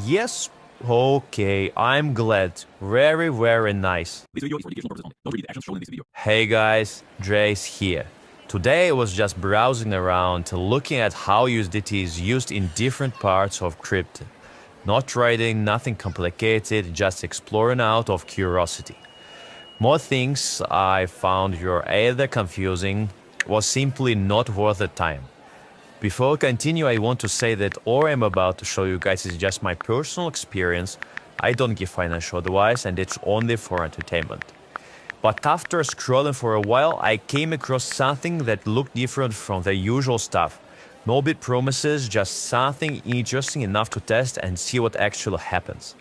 Yes. Okay, I'm glad. Very, very nice. This video is for educational purposes only. Don't repeat the actions shown in this video. Hey guys, Jace here. Today I was just browsing around, looking at how USDT is used in different parts of crypto. Not trading, nothing complicated, just exploring out of curiosity. More things I found were either confusing or simply not worth the time. Before I continue, I want to say that all I'm about to show you guys is just my personal experience. I don't give financial advice and it's only for entertainment. But after scrolling for a while, I came across something that looked different from the usual stuff. No big promises, just something interesting enough to test and see what actually happens.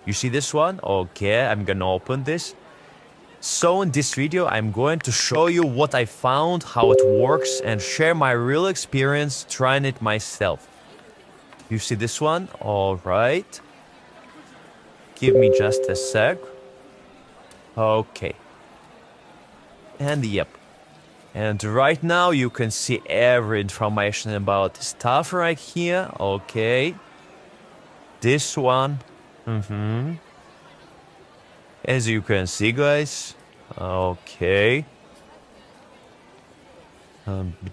You see this one? Okay, I'm gonna open this. So in this video, I'm going to show you what I found, how it works, and share my real experience trying it myself. You see this one? Alright. Give me just a sec. Okay. And yep. And right now you can see every information about the stuff right here. Okay. This one. As you can see, guys. Okay.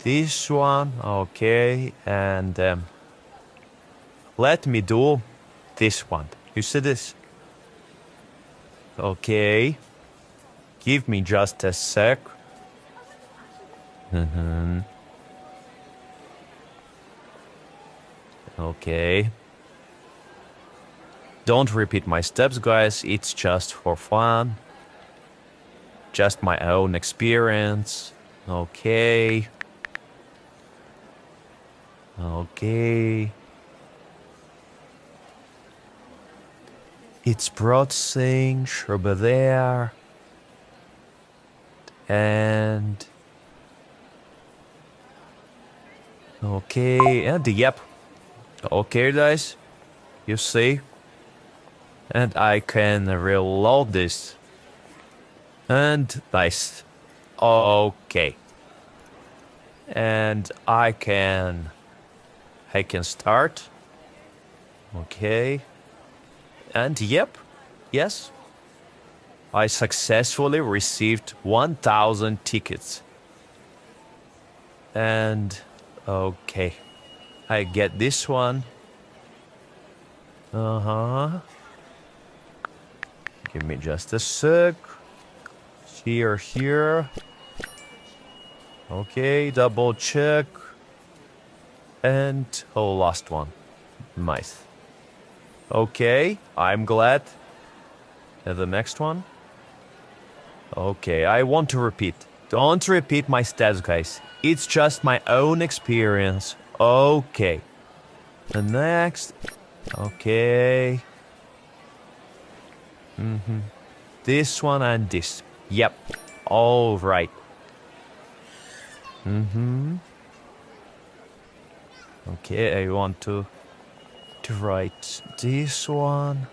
This one. Okay. And let me do this one. You see this? Okay. Give me just a sec. Okay. Don't repeat my steps, guys. It's just for fun. Just my own experience. Okay. Okay. It's processing, over there. And okay, and yep. Okay, guys. You see? And I can reload this. And nice. Okay. And I can start. Okay. And yep. Yes. I successfully received 1,000 tickets. And okay. I get this one. Give me just a sec. Here. Okay, double check. And last one. Nice. Okay, I'm glad. And the next one. Okay, I want to repeat. Don't repeat my stats, guys. It's just my own experience. Okay. The next. Okay. This one and this. Yep. All right. Okay, I want to write this one.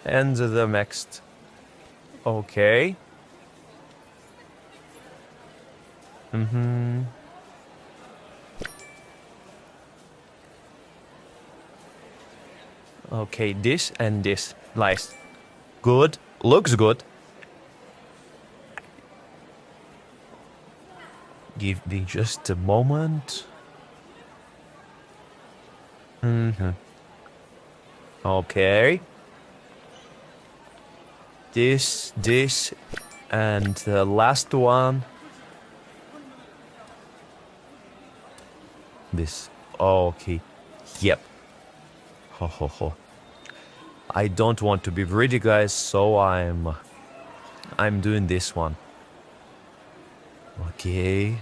And the next. Okay. Okay, this and this. Nice. Good. Looks good. Give me just a moment. Okay. This, and the last one. This. Okay. Yep. I don't want to be greedy, guys, so I'm doing this one. Okay.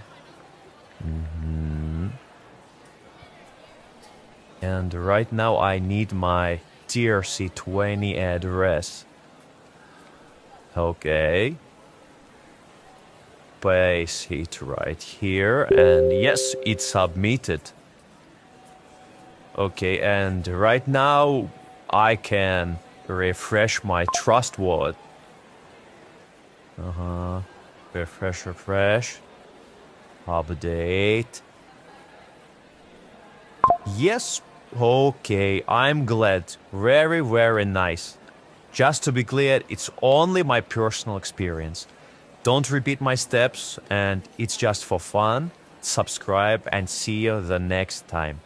And right now I need my TRC20 address. Okay. Paste it right here, and yes, it's submitted. Okay, and right now I can refresh my Trust wallet. Refresh. Update. Yes, okay, I'm glad. Very, very nice. Just to be clear, it's only my personal experience. Don't repeat my steps, and it's just for fun. Subscribe and see you the next time.